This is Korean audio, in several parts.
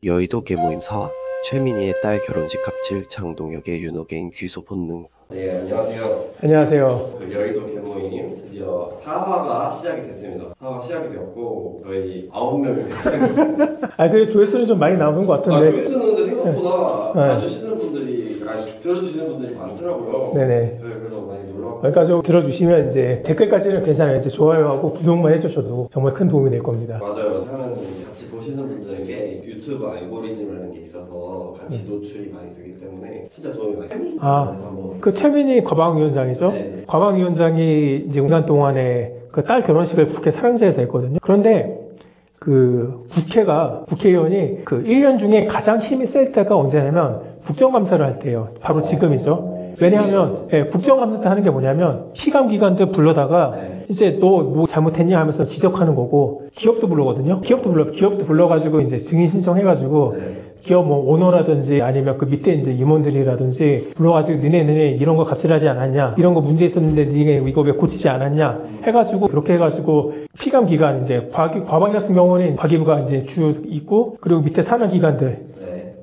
여의도 계모임 사화, 최민희의 딸 결혼식 갑질, 장동혁의 윤호개인 귀소 본능. 네, 안녕하세요. 안녕하세요. 여의도 계모임 드디어 4화가 시작이 됐습니다. 4화 시작이 되었고 저희 9명이 됐어요. 그래 조회수는 좀 많이 나오는 것 같은데. 조회수는 근데 생각보다 봐주시는 분들이, 들어주시는 분들이 많더라고요. 네네. 네, 그래서 많이 놀라고. 여기까지 들어주시면 이제 댓글까지는 괜찮아요. 이제 좋아요하고 구독만 해주셔도 정말 큰 도움이 될 겁니다. 맞아요. 하면 같이 보시는 분들에게 유튜브 알고리즘이라는 게 있어서 같이 노출이 많이 되기 때문에 진짜 도움이 많이 됩니다. 그 최민희 과방위원장이죠. 네. 과방위원장이 이제 5년 동안에 그 딸 결혼식을 국회 사랑제에서 했거든요. 그런데 그 국회의원이 그 1년 중에 가장 힘이 셀 때가 언제냐면 국정감사를 할 때예요. 바로 지금이죠. 왜냐하면 국정감사 때 하는 게 뭐냐면 피감기관들 불러다가 이제 너 뭐 잘못했냐 하면서 지적하는 거고, 기업도 부르거든요. 기업도 불러가지고 이제 증인 신청해가지고 기업 뭐 오너라든지 아니면 그 밑에 이제 임원들이라든지 불러가지고 니네 이런 거 갑질하지 않았냐, 이런 거 문제 있었는데 니네 이거 왜 고치지 않았냐 해가지고, 그렇게 해가지고 피감 기관 이제 과방 같은 경우는 과기부가 이제 주 있고, 그리고 밑에 산하 기관들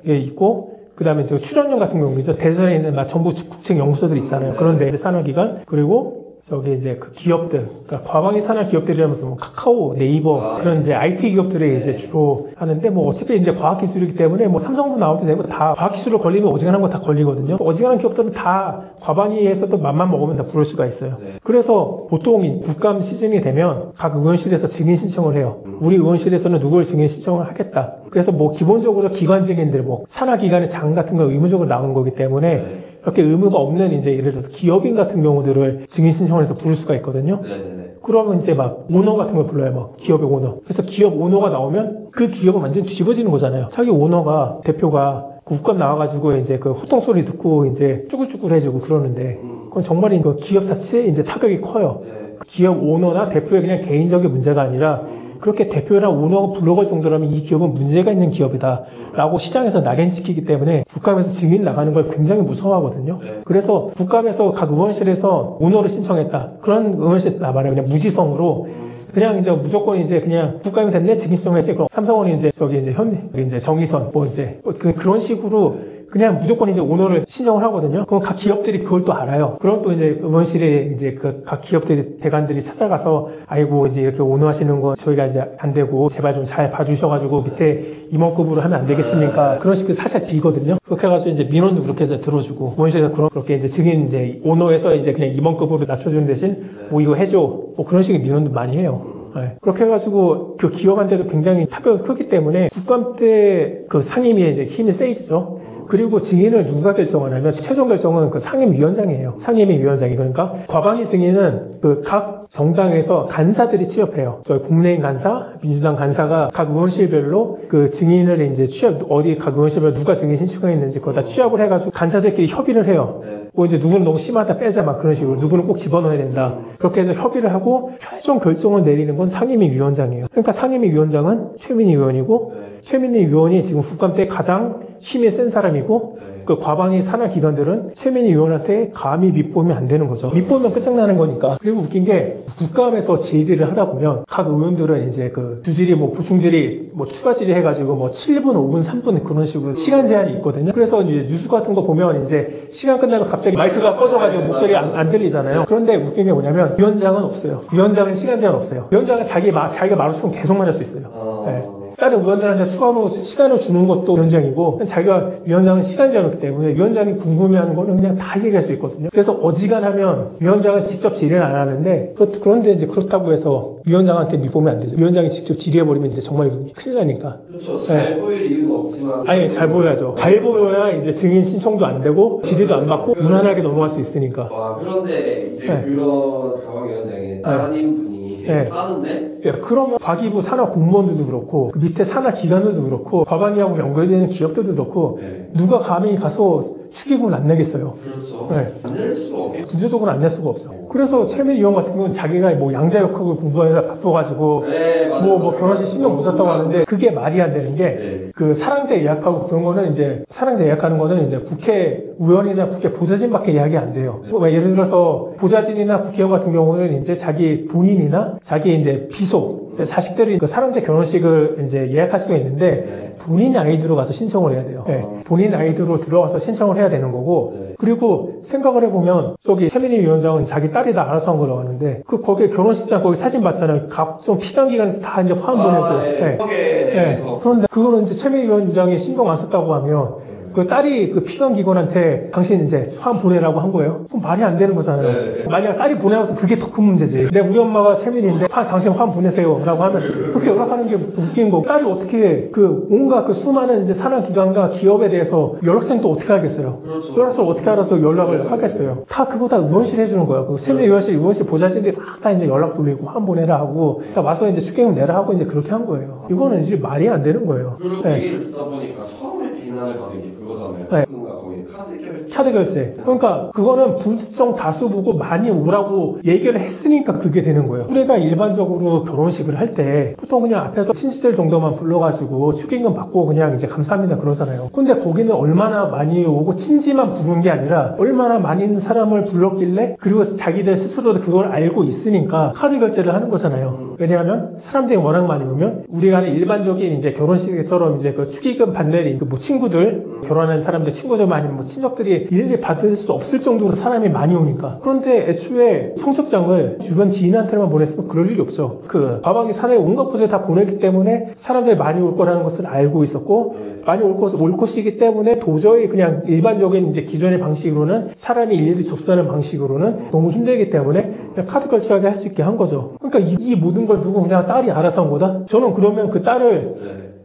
있고, 그 다음에 출연료 같은 경우죠. 대전에 있는 막 정부 국책연구소들 있잖아요. 그런데 산하 기관, 그리고 저기 이제 그 기업들, 그러니까 과방위 산하 기업들이라면서 뭐 카카오, 네이버 그런 이제 IT 기업들이 이제 주로 하는데, 뭐 어차피 이제 과학기술이기 때문에 뭐 삼성도 나와도 되고 다 과학기술을 걸리면 어지간한 거 다 걸리거든요. 어지간한 기업들은 다 과방위에서도 맘만 먹으면 다 부를 수가 있어요. 그래서 보통 국감 시즌이 되면 각 의원실에서 증인 신청을 해요. 우리 의원실에서는 누구를 증인 신청을 하겠다. 그래서 뭐 기본적으로 기관 증인들, 뭐 산하 기관의 장 같은 거 의무적으로 나오는 거기 때문에 이렇게 의무가 없는 이제 예를 들어서 기업인 같은 경우들을 증인 신청을 해서 부를 수가 있거든요. 그러면 이제 막 오너 같은 걸 불러요. 막 기업의 오너. 그래서 기업 오너가 나오면 그 기업은 완전 뒤집어지는 거잖아요. 자기 오너가, 대표가 국감 나와가지고 이제 그 호통 소리 듣고 이제 쭈글쭈글 해주고 그러는데, 그건 정말 그 기업 자체에 이제 타격이 커요. 기업 오너나 대표의 그냥 개인적인 문제가 아니라 그렇게 대표나 오너가 불러갈 정도라면 이 기업은 문제가 있는 기업이다 라고 시장에서 낙인 찍히기 때문에 국감에서 증인 나가는 걸 굉장히 무서워하거든요. 그래서 국감에서 각 의원실에서 오너를 신청했다. 그런 의원실 말하면 그냥 무지성으로 그냥 이제 무조건 이제 그냥 국감이 됐네, 증인 신청했지. 그럼 삼성원이 이제 저기 이제 정의선 뭐 이제 그런 식으로 그냥 무조건 이제 오너를 신청을 하거든요. 그럼 각 기업들이 그걸 또 알아요. 그럼 또 이제 의원실에 이제 그 각 기업들이, 대관들이 찾아가서, 아이고 이제 이렇게 오너 하시는 거 저희가 이제 안 되고 제발 좀 잘 봐주셔가지고 밑에 임원급으로 하면 안 되겠습니까? 그런 식으로 살짝 비거든요. 그렇게 해가지고 이제 민원도 그렇게 해서 들어주고, 의원실에서 그렇게 이제 증인 이제 오너에서 이제 그냥 임원급으로 낮춰주는 대신 뭐 이거 해줘, 뭐 그런 식의 민원도 많이 해요. 그렇게 해가지고 그 기업한테도 굉장히 타격이 크기 때문에 국감 때 그 상임위에 이제 힘이 세지죠. 그리고 증인을 누가 결정하냐면 최종 결정은 그 상임위원장이에요. 상임위원장이. 그러니까 과방위 증인은 그 각 정당에서 간사들이 취업해요. 저희 국민의힘 간사, 민주당 간사가 각 의원실별로 그 증인을 이제 어디 각 의원실별로 누가 증인 신청했는지 그거 다 취합을 해가지고 간사들끼리 협의를 해요. 뭐 이제 누구는 너무 심하다 빼자 막 그런 식으로, 누구는 꼭 집어넣어야 된다. 그렇게 해서 협의를 하고 최종 결정을 내리는 건 상임위 위원장이에요. 그러니까 상임위 위원장은 최민희 의원이고, 최민희 의원이 지금 국감 때 가장 힘이 센 사람이고, 그 과방위 산하 기관들은 최민희 의원한테 감히 밑보면 안 되는 거죠. 밑보면 끝장나는 거니까. 그리고 웃긴 게 국감에서 질의를 하다 보면 각 의원들은 이제 그 주질의 뭐 보충질의 뭐 추가 질의 해가지고 뭐 7분, 5분, 3분 그런 식으로 시간 제한이 있거든요. 그래서 이제 뉴스 같은 거 보면 이제 시간 끝나면 갑자기 마이크가 꺼져가지고 목소리가 안 들리잖아요. 그런데 웃긴 게 뭐냐면 위원장은 없어요. 위원장은 시간 제한 없어요. 위원장은 자기가 말하고 싶으면 계속 말할 수 있어요. 다른 의원들한테 추가로 시간을 주는 것도 위원장이고, 자기가 위원장은 시간 제한이 없기 때문에 위원장이 궁금해하는 거는 그냥 다 얘기할 수 있거든요. 그래서 어지간하면 위원장은 직접 질의를 안 하는데, 그런데 이제 그렇다고 해서 위원장한테 밑보면 안 되죠. 위원장이 직접 질의해버리면 이제 정말 큰일 나니까. 그렇죠. 잘 보일 이유는 없지만. 아니, 잘 보여야죠. 잘 보여야 이제 증인 신청도 안 되고 질의도 안 받고 무난하게 넘어갈 수 있으니까. 그런데 이제 그런 과방위원장의 따님 분이 하는데? 그러면 과기부 산하 공무원들도 그렇고, 그 밑에 산하 기관들도 그렇고, 과방위하고 연결되는 기업들도 그렇고, 누가 감히 가서 축의금을 안 내겠어요. 그렇죠. 안 낼 수가 없겠죠. 구조적으로 안 낼 수가 없죠. 그래서 최민희 의원 같은 경우는 자기가 뭐 양자역학을 공부해서 바빠가지고 뭐 결혼식 신경 못 썼다고 하는데, 그게 말이 안 되는 게 그 사랑제 예약하고 그런 거는 이제 사랑제 예약하는 거는 이제 국회의원이나 국회 보좌진밖에 예약이 안 돼요. 예를 들어서 보좌진이나 국회의원 같은 경우는 이제 자기 본인이나 자기 이제 비속 자식들이 그 사랑제 결혼식을 이제 예약할 수가 있는데 네. 본인 아이디로 가서 신청을 해야 돼요. 네. 본인 아이디로 들어와서 신청을 해야 되는 거고 네. 그리고 생각을 해보면 저기 최민희 위원장은 자기 딸이 다 알아서 한 거라고 하는데 그 거기 결혼식장 거기 사진 봤잖아요. 각종 피감기관에서 다 이제 화환 보내고. 네. 네. 그런데 그거는 이제 최민희 위원장이 신경 안 썼다고 하면 그 딸이 그 피감기관한테 당신 이제 화환 보내라고 한 거예요? 그럼 말이 안 되는 거잖아요. 네. 만약 딸이 보내라고 그게 더 큰 문제지. 우리 엄마가 최민희인데 당신 화환 보내세요 라고 하면 그렇게 연락하는 게 웃긴 거고 딸이 어떻게 그 온갖 그 수많은 이제 산하기관과 기업에 대해서 연락처는 또 어떻게 하겠어요? 그렇죠. 연락처를 어떻게 알아서 연락을 하겠어요? 다 그거 다 의원실 해주는 거예요. 그 최민희 의원실 보좌진들이 싹 다 이제 연락 돌리고 화환 보내라 하고 다 와서 이제 축의금 내라 하고 이제 그렇게 한 거예요. 이거는 이제 말이 안 되는 거예요. 그리고 네. 얘기를 듣다 보니까 처음에 비난을 받은 게 그거잖아요. 네. 그러니까 거기 카드 결제. 그러니까 그거는 불특정 다수 보고 많이 오라고 얘기를 했으니까 그게 되는 거예요. 우리가 일반적으로 결혼식을 할 때 보통 그냥 앞에서 친지들 정도만 불러가지고 축의금 받고 그냥 이제 감사합니다 그러잖아요. 근데 거기는 얼마나 많이 오고 친지만 부른 게 아니라 얼마나 많은 사람을 불렀길래 그리고 자기들 스스로도 그걸 알고 있으니까 카드 결제를 하는 거잖아요. 왜냐하면 사람들이 워낙 많이 오면 우리가 하는 일반적인 이제 결혼식처럼 이제 그 축의금 받는 그 뭐 친구들 결혼하는 사람들 친구들 아니면 뭐 친척들이 일일이 받을 수 없을 정도로 사람이 많이 오니까. 그런데 애초에 청첩장을 주변 지인한테만 보냈으면 그럴 일이 없죠. 그 과방위 산에 온갖 곳에 다 보냈기 때문에 사람들이 많이 올 거라는 것을 알고 있었고 많이 올 곳이기 때문에 도저히 그냥 일반적인 이제 기존의 방식으로는 사람이 일일이 접수하는 방식으로는 너무 힘들기 때문에 그냥 카드 결제하게 할 수 있게 한 거죠. 그러니까 이 모든 걸 누구 그냥 딸이 알아서 한 거다? 저는 그러면 그 딸을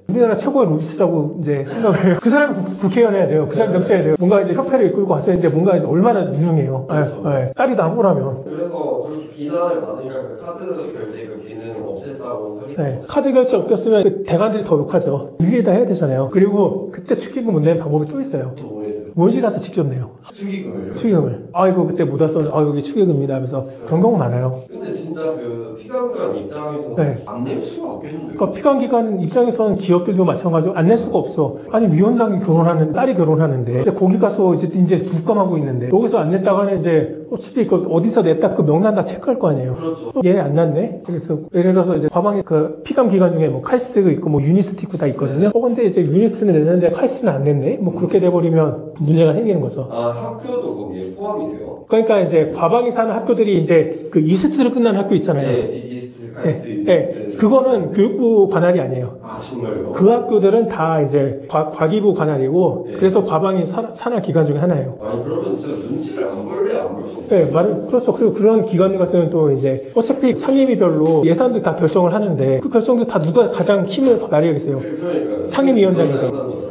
우리나라 최고의 로비스트라고 이제 생각을 해요. 그 사람이 국회의원 해야 돼요. 그 사람이 정치해야 돼요. 뭔가 이제 협회를 이끌고 와서 이제 뭔가 이제 얼마나 유능해요. 그렇죠. 네. 딸이 다 한 거라면. 그래서 그렇게 비난을 받으니까 그 카드 결제 그 기능을 없앴다고 하기 네. 카드 결제 없겼으면 그 대관들이 더 욕하죠. 일일이 다 해야 되잖아요. 그리고 그때 축의금 못 내는 방법이 또 있어요. 또 뭐했어요? 의원실 가서 직접 내요. 축의금을요? 축의금을. 아이고 그때 못 왔어. 아 여기 축의금입니다 하면서 그런 경우 많아요. 근데 진짜 그 피감기관 입장에서는 네. 안 낼 수가 없겠는데요? 그러니까 피감기관 입장에서는 기업들도 마찬가지로 안 낼 수가 없어. 아니 위원장이 결혼하는 딸이 결혼하는데 근데 거기 가서 이제 불감하고 있는데 여기서 안 냈다가 하면 이제 어차피 그 어디서 냈다 그 명단 다 체크할 거 아니에요. 그렇죠. 얘 안 났네. 그래서 예를 들어서 이제 과방위 그 피감 기관 중에 뭐 카이스트가 있고 뭐 유니스트 있고 다 있거든요. 근데 이제 유니스트는 냈는데 카이스트는 안 냈네. 뭐 그렇게 돼버리면 문제가 생기는 거죠. 아 학교도 거기에 포함이 돼요? 그러니까 이제 과방위 사는 학교들이 이제 그 이스트로 끝난 학교 있잖아요. 네, 디지스트, 카이스트, 네, 유니스트. 그거는 교육부 관할이 아니에요. 아 정말요? 그 학교들은 다 이제 과기부 관할이고 네. 그래서 과방위 산하 기관 중에 하나예요. 아니 그러면 진짜 눈치를 안 볼래 안 볼 수 없어요. 네, 그렇죠. 그리고 그런 기관들 같은 경우는 또 이제 어차피 상임위별로 예산도 다 결정을 하는데 그 결정도 다 누가 가장 힘을 발휘하겠어요? 그러니까 상임위원장이죠.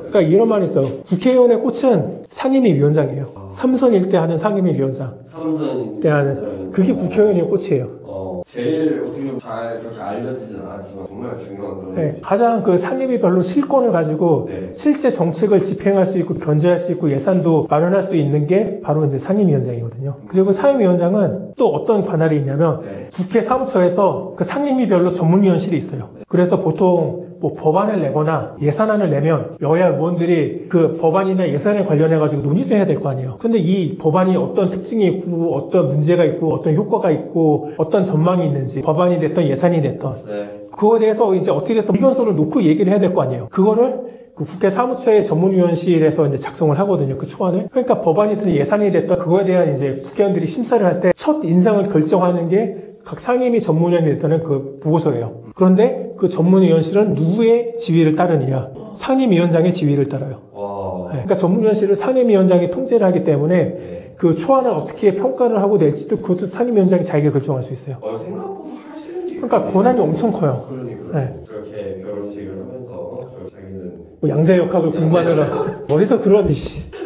그러니까 이런 말이 있어요. 국회의원의 꽃은 상임위원장이에요. 삼선일 때 하는 상임위원장 삼선 때 하는 그게 국회의원의 꽃이에요. 제일 어떻게 보면 잘 그렇게 알려지진 않았지만 정말 중요한 그런 네, 가장 그 상임위별로 실권을 가지고 네. 실제 정책을 집행할 수 있고 견제할 수 있고 예산도 마련할 수 있는 게 바로 이제 상임위원장이거든요. 그리고 상임위원장은 또 어떤 관할이 있냐면 네. 국회 사무처에서 그 상임위별로 전문위원실이 있어요. 그래서 보통 뭐 법안을 내거나 예산안을 내면 여야 의원들이 그 법안이나 예산에 관련해 가지고 논의를 해야 될 거 아니에요. 근데 이 법안이 어떤 특징이 있고 어떤 문제가 있고 어떤 효과가 있고 어떤 전망이 있는지 법안이 됐던 예산이 됐던 네. 그거에 대해서 이제 어떻게 됐든 의견서를 놓고 얘기를 해야 될 거 아니에요. 그거를 그 국회 사무처의 전문위원실에서 이제 작성을 하거든요. 그 초안을. 그러니까 법안이든 예산이 됐던 그거에 대한 이제 국회의원들이 심사를 할 때 첫 인상을 결정하는 게 각 상임위 전문위원이 됐다는 그 보고서예요. 그런데 그 전문위원실은 누구의 지위를 따르느냐? 상임위원장의 지위를 따라요. 와. 네. 그러니까 전문위원실을 상임위원장이 통제를 하기 때문에 네. 그 초안을 어떻게 평가를 하고 낼지도 그것도 상임위원장이 자기가 결정할 수 있어요. 생각보다 할 수 있는 게 그러니까 권한이 엄청 커요. 그러니까 네. 그렇게 결혼식을 하면서 자기는 뭐 양자역학을 공부하느라 어디서 그런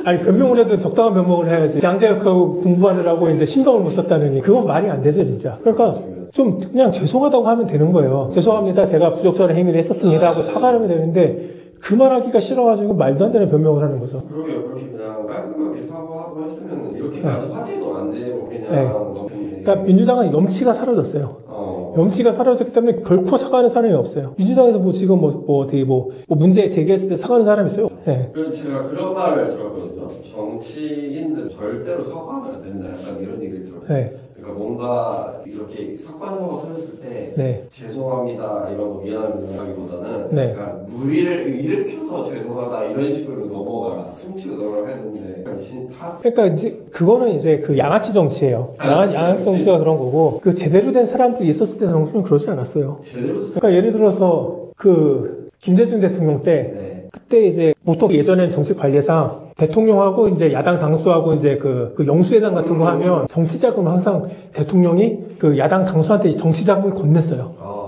아니 변명을 해도 적당한 변명을 해야지 양자역학을 공부하느라고 이제 신경을 못 썼다느니 그건 말이 안 되죠 진짜. 그러니까 좀 그냥 죄송하다고 하면 되는 거예요. 죄송합니다 제가 부적절한 행위를 했었습니다 하고 사과하면 되는데 그 말하기가 싫어가지고 말도 안 되는 변명을 하는 거죠. 그러게요. 그렇게 그냥 깔끔하게 사과하고 했으면 이렇게까지 화제도 안 되고 그냥 네. 너무 그러니까 민주당은 염치가 사라졌어요. 염치가 사라졌기 때문에 결코 사과하는 사람이 없어요. 민주당에서 뭐 지금 어디 문제 제기했을 때 사과하는 사람이 있어요? 네. 그래서 제가 그런 말을 들었거든요. 정치인들 절대로 사과하면 안 된다. 약간 이런 얘기를 들었어요. 네. 그러니까 그러니까 뭔가 이렇게 사건 사고 터졌을 때 네. 죄송합니다 이런 거 미안하다기보다는 네. 약간 무리를 일으켜서 죄송하다 이런 식으로 넘어가라 퉁치고 넘어가 했는데 그러니까 이제 그거는 이제 그 양아치 정치예요. 양아치 정치가 그런 거고 그 제대로 된 사람들이 있었을 때 정치는 그러지 않았어요. 제대로 예를 들어서 그 김대중 대통령 때 네. 그때 이제 보통 예전엔 정치 관례상 대통령하고 이제 야당 당수하고 이제 그 영수회담 같은 거 하면 정치 자금을 항상 대통령이 그 야당 당수한테 정치 자금을 건넸어요.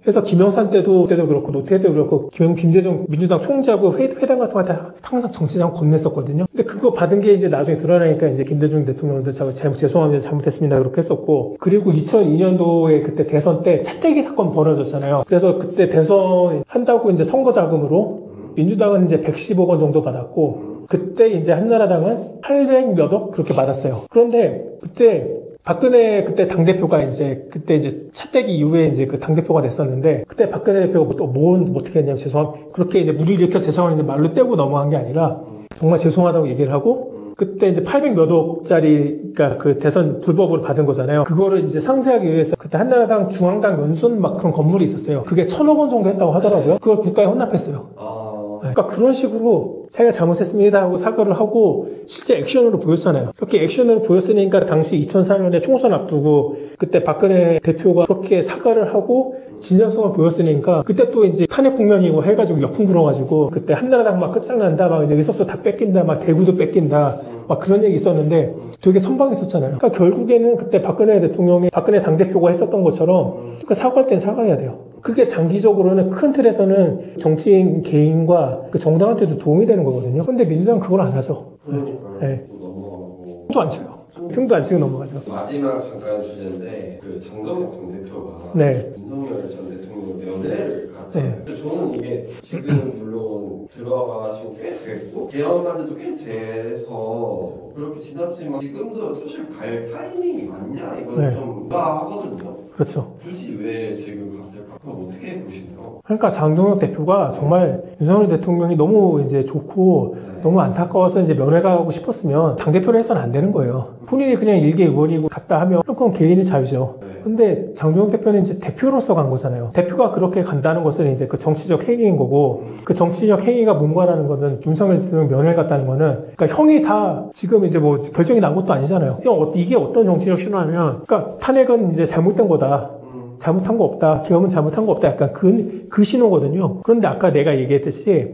그래서 김영삼 때도 그렇고 노태우 때도 그렇고 김대중 민주당 총재하고 회담 같은 거 할 때 항상 정치자금 건넸었거든요. 근데 그거 받은 게 이제 나중에 드러나니까 이제 김대중 대통령도 죄송합니다 잘못했습니다 그렇게 했었고 그리고 2002년도에 그때 대선 때 차떼기 사건 벌어졌잖아요. 그래서 그때 대선 한다고 이제 선거 자금으로 민주당은 이제 110억 원 정도 받았고 그때 이제 한나라당은 800몇 억 그렇게 받았어요. 그런데 박근혜 그때 당대표가 그때 차떼기 이후에 이제 그 당대표가 됐었는데, 그때 박근혜 대표가 어떻게 했냐면 그렇게 이제 무리를 일으켜 죄송하는데 말로 떼고 넘어간 게 아니라, 정말 죄송하다고 얘기를 하고, 그때 이제 800 몇 억짜리, 그러니까 그 대선 불법으로 받은 거잖아요. 그거를 이제 상세하기 위해서 그때 한나라당 중앙당 연수원 막 그런 건물이 있었어요. 그게 1,000억 원 정도 했다고 하더라고요. 그걸 국가에 혼납했어요. 그러니까 그런 식으로 자기가 잘못했습니다 하고 사과를 하고 실제 액션으로 보였잖아요. 그렇게 액션으로 보였으니까 당시 2004년에 총선 앞두고 그때 박근혜 대표가 그렇게 사과를 하고 진정성을 보였으니까 그때 또 이제 탄핵 국면이고 해가지고 역풍 불어가지고 그때 한나라당 막 끝장난다, 막 이제 의석수 다 뺏긴다, 막 대구도 뺏긴다, 막 그런 얘기 있었는데 되게 선방했었잖아요. 그러니까 결국에는 그때 박근혜 당대표가 했었던 것처럼 그러니까 사과할 땐 사과해야 돼요. 그게 장기적으로는 큰 틀에서는 정치인 개인과 그 정당한테도 도움이 되는 거거든요. 근데 민주당은 그걸 안 하죠. 그러니까요. 네. 넘어가고. 등도 안 쳐요. 등도 안 치고 넘어가죠. 마지막 잠깐 주제인데 그 장동혁 전 대표가 네. 윤석열 전 대통령 면회를 갔잖아요. 네. 저는 이게 지금 물론 들어가시고 꽤 됐고 개헌한 지도 꽤 돼서 그렇게 지났지만 지금도 사실 갈 타이밍이 맞냐 이건 네. 좀 의아하거든요. 그렇죠. 굳이 왜 지금 갔을까? 그럼 어떻게 보시나요? 그러니까 장동혁 대표가 정말 윤석열 대통령이 너무 이제 좋고 너무 안타까워서 이제 면회 가고 싶었으면 당대표를 해서는 안 되는 거예요. 본인이 그냥 일개 의원이고 갔다 하면 그건 개인의 자유죠. 근데 장동혁 대표는 이제 대표로서 간 거잖아요. 대표가 그렇게 간다는 것은 이제 그 정치적 행위인 거고, 그 정치적 행위가 뭔가라는 것은 윤석열 대통령 면회를 갔다는 거는, 그러니까 형이 다 지금 이제 뭐 결정이 난 것도 아니잖아요. 이게 어떤 정치적 신호냐면, 그러니까 탄핵은 이제 잘못된 거다. 잘못한 거 없다. 계엄은 잘못한 거 없다. 약간 그 신호거든요. 그런데 아까 내가 얘기했듯이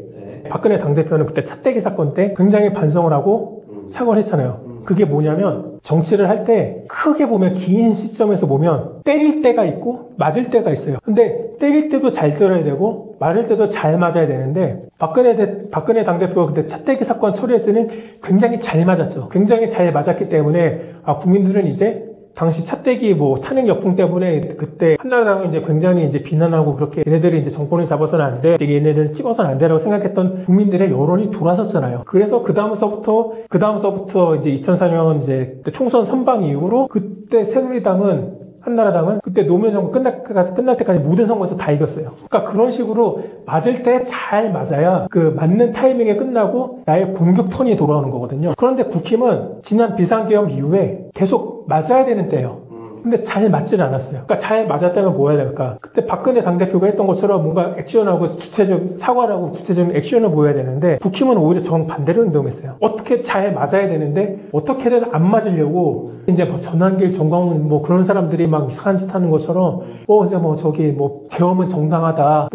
박근혜 당대표는 그때 차떼기 사건 때 굉장히 반성을 하고 사과를 했잖아요. 그게 뭐냐면 정치를 할 때 크게 보면 긴 시점에서 보면 때릴 때가 있고 맞을 때가 있어요. 근데 때릴 때도 잘 때려야 되고 맞을 때도 잘 맞아야 되는데 박근혜 당대표가 그때 차떼기 사건 처리했을 때는 굉장히 잘 맞았죠. 굉장히 잘 맞았기 때문에 국민들은 이제 당시 차떼기 탄핵 역풍 때문에 그때 한나라당을 이제 굉장히 이제 비난하고 그렇게 얘네들이 이제 정권을 잡아서는 안 돼, 얘네들을 찍어서는 안 되라고 생각했던 국민들의 여론이 돌아섰잖아요. 그래서 그 다음서부터 이제 2004년 이제 총선 선방 이후로 그때 새누리당은 한나라당은 그때 노무현 정부 끝날 때까지 모든 선거에서 다 이겼어요. 그러니까 그런 식으로 맞을 때 잘 맞아야 그 맞는 타이밍에 끝나고 나의 공격 턴이 돌아오는 거거든요. 그런데 국힘은 지난 비상계엄 이후에 계속 맞아야 되는 때예요. 근데 잘 맞지는 않았어요. 그러니까 잘 맞았다면 뭐 해야 될까? 그때 박근혜 당대표가 했던 것처럼 뭔가 액션하고 구체적 사과를 하고 구체적인 액션을 보여야 되는데 국힘은 오히려 정반대로 행동했어요. 어떻게 잘 맞아야 되는데 어떻게든 안 맞으려고 이제 전환길, 정광훈 그런 사람들이 막 이상한 짓 하는 것처럼 이제 저기 계엄은 정당하다.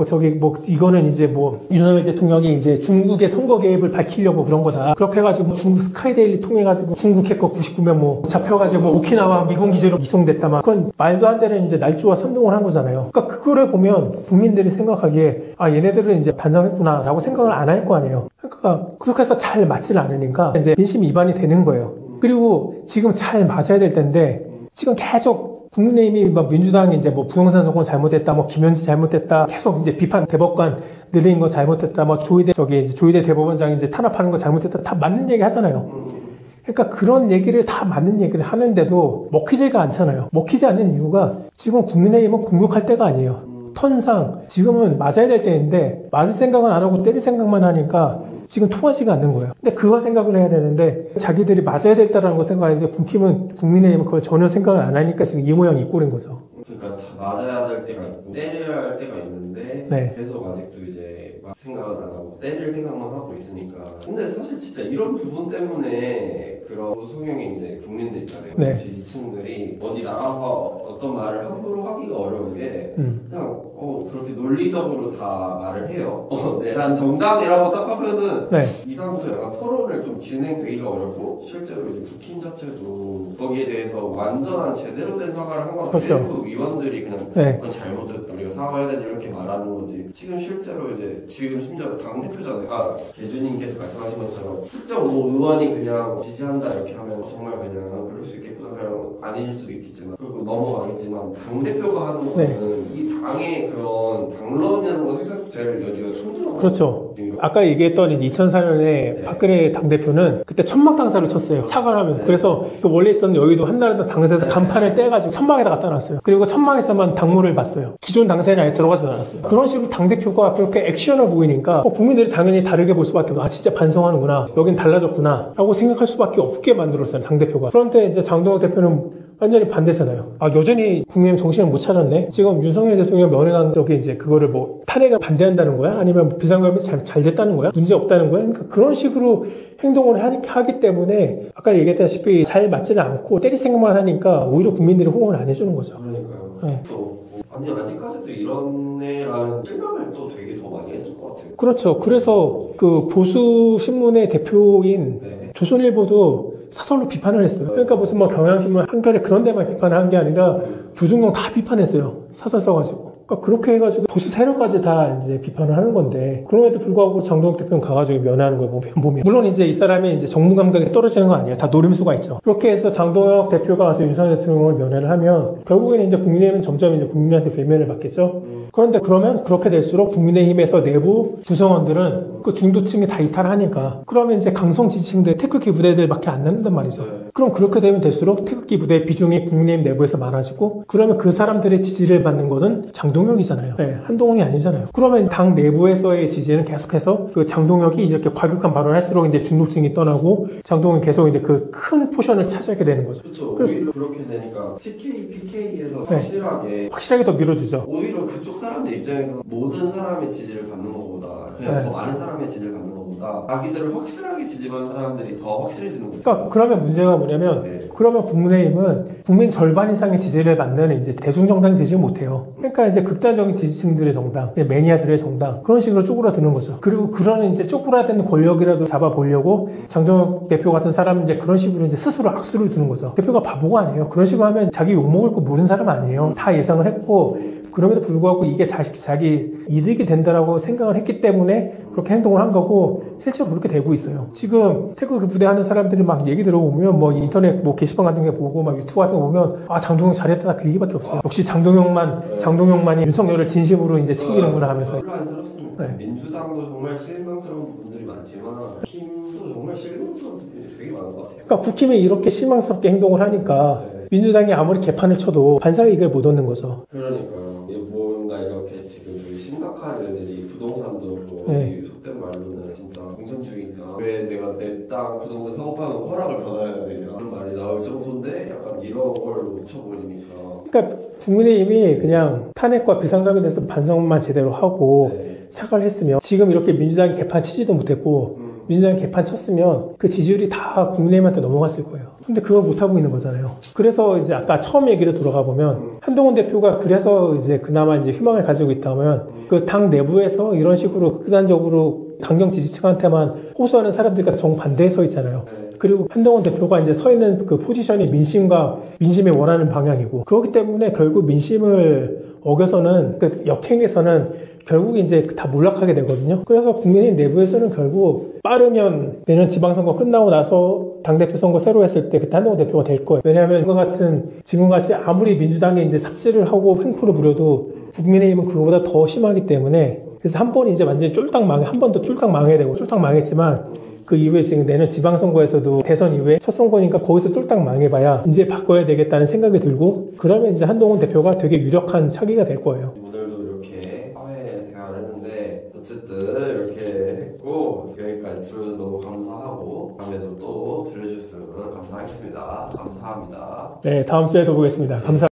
이거는 이제 윤석열 대통령이 이제 중국의 선거 개입을 밝히려고 그런 거다. 그렇게 해가지고 중국 스카이데일리 통해가지고 중국 해커 99명 잡혀가지고 오키나와 미군 기지로 이송됐다. 그건 말도 안 되는 이제 날조와 선동을 한 거잖아요. 그러니까 그거를 보면 국민들이 생각하기에 얘네들은 이제 반성했구나라고 생각을 안 할 거 아니에요. 그러니까 그렇게 해서 잘 맞지를 않으니까 이제 민심 위반이 되는 거예요. 그리고 지금 잘 맞아야 될 텐데 지금 계속 국민의힘이 민주당이 이제 부동산 정권 잘못했다, 김현지 잘못했다, 계속 이제 비판 대법관 늘린 거 잘못했다, 조희대 대법원장이 이제 탄압하는 거 잘못했다, 다 맞는 얘기 하잖아요. 그러니까 그런 얘기를 다 맞는 얘기를 하는데도 먹히지가 않잖아요. 먹히지 않는 이유가 지금 국민의힘은 공격할 때가 아니에요. 턴상 지금은 맞아야 될 때인데 맞을 생각은 안 하고 때릴 생각만 하니까 지금 통하지가 않는 거예요. 근데 그거 생각을 해야 되는데 자기들이 맞아야 됐다라는 거 생각하는데 국민의힘은 그걸 전혀 생각을 안 하니까 지금 이 모양 이 꼴인 거죠. 그러니까 맞아야 될 때가 있고 때려야 할 때가 있는데 네. 계속 아직도 이제 막 생각은 안 하고 때릴 생각만 하고 있으니까. 근데 사실 진짜 이런 부분 때문에 그런 소송형의 이제 국민들 있잖아요. 네. 지지층들이 어디 나가서 어떤 말을 함부로 하기가 어려운 게 그냥 그렇게 논리적으로 다 말을 해요. 내란 정당이라고 딱 하면은 네. 이상부터 약간 토론을 좀 진행되기가 어렵고 실제로 이제 국힘 자체도 거기에 대해서 완전한 제대로 된 사과를 한 건 그렇죠. 일부 의원들이 그냥 네. 그건 잘못됐다 우리가 사과해야 된다 이렇게 말하는 거지. 지금 실제로 이제 지금 심지어 당대표잖아요. 개주님께서 말씀하신 것처럼 특정 의원이 그냥 지지한다 이렇게 하면 정말 그냥 그럴 수 있겠구나 그냥 아닐 수도 있겠지만 그리고 넘어가겠지만 당대표가 하는 거는 네. 이 당의 그런 당론이라는 거 해석될 여지가 충분한 그렇죠. 아까 얘기했던 2004년에 박근혜 당대표는 그때 천막 당사를 쳤어요. 사과를 하면서. 그래서 그 원래 있었던 여의도 한나라당 당사에서 간판을 떼가지고 천막에다 갖다 놨어요. 그리고 천막에서만 당무를 봤어요. 기존 당사에는 아예 들어가지 않았어요. 그런 식으로 당대표가 그렇게 액션을 보이니까 국민들이 당연히 다르게 볼 수밖에 없고 진짜 반성하는구나. 여긴 달라졌구나. 라고 생각할 수밖에 없게 만들었어요. 당대표가. 그런데 이제 장동혁 대표는 완전히 반대잖아요. 여전히 국민의힘 정신을 못 차렸네. 지금 윤석열 대통령 면회관 쪽에 이제 그거를 뭐 탄핵을 반대한다는 거야? 아니면 비상계엄이 잘 됐다는 거야? 문제 없다는 거야? 그러니까 그런 식으로 행동을 하기 때문에 아까 얘기했다시피 잘 맞지는 않고 때릴 생각만 하니까 오히려 국민들이 호응을 안 해주는 거죠. 그러니까요. 네. 아니 아직까지도 이런 애라는 실감을 또 되게 더 많이 했을 것 같아요. 그렇죠. 그래서 그 보수 신문의 대표인 조선일보도 사설로 비판을 했어요. 그러니까 무슨 뭐 경향신문 한겨레 그런 데만 비판을 한 게 아니라 조중동 다 비판했어요. 사설 써가지고. 그러니까 그렇게 해가지고 보수 세력까지 다 이제 비판을 하는 건데 그럼에도 불구하고 장동혁 대표는 가가지고 면회하는 거예요. 보면 물론 이제 이 사람이 이제 정무 감각이 떨어지는 거 아니에요. 다 노림수가 있죠. 그렇게 해서 장동혁 대표가 가서 윤석열 대통령을 면회를 하면 결국에는 이제 국민의힘은 점점 이제 국민한테 외면을 받겠죠. 그런데 그러면 그렇게 될수록 국민의힘에서 내부 구성원들은 그 중도층이 다 이탈하니까 그러면 이제 강성 지지층들 태극기 부대들밖에 안 남는단 말이죠. 그럼 그렇게 되면 될수록 태극기 부대 비중이 국민의힘 내부에서 많아지고 그러면 그 사람들의 지지를 받는 것은 장동혁이잖아요. 네, 한동훈이 아니잖아요. 그러면 당 내부에서의 지지는 계속해서 그 장동혁이 이렇게 과격한 발언을 할수록 이제 중도층이 떠나고 장동혁이 계속 이제 그 큰 포션을 차지하게 되는 거죠. 그렇죠. 그래서 오히려 그렇게 되니까 TK, PK에서 네. 확실하게 더 밀어주죠. 오히려 그쪽 사람들 입장에서 모든 사람의 지지를 받는 것보다 그냥 더 많은 사람의 지지를 받는 것보다 자기들을 확실하게 지지받는 사람들이 더 확실해지는 거죠. 그러니까 그러면 문제가 뭐냐면 그러면 국민의힘은 국민 절반 이상의 지지를 받는 이제 대중정당이 되지 못해요. 그러니까 이제 극단적인 지지층들의 정당, 매니아들의 정당 그런 식으로 쪼그라드는 거죠. 그리고 그런 이제 쪼그라든 권력이라도 잡아보려고 장동혁 대표 같은 사람은 이제 그런 식으로 이제 스스로 악수를 두는 거죠. 대표가 바보가 아니에요. 그런 식으로 하면 자기 욕먹을 거 모르는 사람 아니에요. 다 예상을 했고 그럼에도 불구하고 이게 자기 이득이 된다라고 생각을 했기 때문에 그렇게 행동을 한 거고 실제로 그렇게 되고 있어요. 지금 태극기 부대 하는 사람들이 막 얘기 들어보면 뭐 인터넷 뭐 게시판 같은 게 보고 막 유튜브 같은 거 보면 장동혁 잘했다 그 얘기밖에 없어요. 역시 장동혁만이 윤석열을 진심으로 이제 챙기는구나 하면서. 혼란스럽습니다. 네. 민주당도 정말 실망스러운 부분들이 많지만 국힘도 정말 실망스러운 부분들이 되게 많은 것 같아요. 그러니까 국힘이 이렇게 실망스럽게 행동을 하니까 민주당이 아무리 개판을 쳐도 반사의 이익을 못 얻는 거죠. 그러니까요. 뭔가 이렇게 지금 되게 심각한 애들이 부동산도 속된 말로는 진짜 공산주의냐 왜 내가 내 땅 부동산 사업하는 허락을 받아야 되냐 그런 말이 나올 정도인데 약간 이런 걸 놓쳐버리니까 그러니까 국민의힘이 그냥 탄핵과 비상감에 대해서 반성만 제대로 하고 사과를 했으면 지금 이렇게 민주당이 개판 치지도 못했고 민주당이 개판 쳤으면 그 지지율이 다 국민의힘한테 넘어갔을 거예요. 근데 그걸 못하고 있는 거잖아요. 그래서 이제 아까 처음 얘기를 돌아가 보면 한동훈 대표가 그래서 이제 그나마 이제 희망을 가지고 있다면 그 당 내부에서 이런 식으로 극단적으로 강경 지지층한테만 호소하는 사람들과 정반대에 서 있잖아요. 그리고 한동훈 대표가 이제 서 있는 그 포지션이 민심이 원하는 방향이고 그렇기 때문에 결국 민심을 어겨서는 그 역행에서는 결국 이제 다 몰락하게 되거든요. 그래서 국민의힘 내부에서는 결국 빠르면 내년 지방선거 끝나고 나서 당대표 선거 새로 했을 때 그때 한동훈 대표가 될 거예요. 왜냐하면 그거 같은 지금같이 아무리 민주당이 이제 삽질을 하고 횡포를 부려도 국민의힘은 그거보다 더 심하기 때문에 그래서 한 번 이제 완전히 한 번 더 쫄딱 망해야 되고 쫄딱 망했지만 그 이후에 지금 내년 지방선거에서도 대선 이후에 첫 선거니까 거기서 쫄딱 망해봐야 이제 바꿔야 되겠다는 생각이 들고 그러면 이제 한동훈 대표가 되게 유력한 차기가 될 거예요. 오늘도 이렇게 사회 대화를 했는데 어쨌든 이렇게 했고 여기까지 하겠습니다. 감사합니다. 네, 다음 주에 또 보겠습니다. 감사합니다.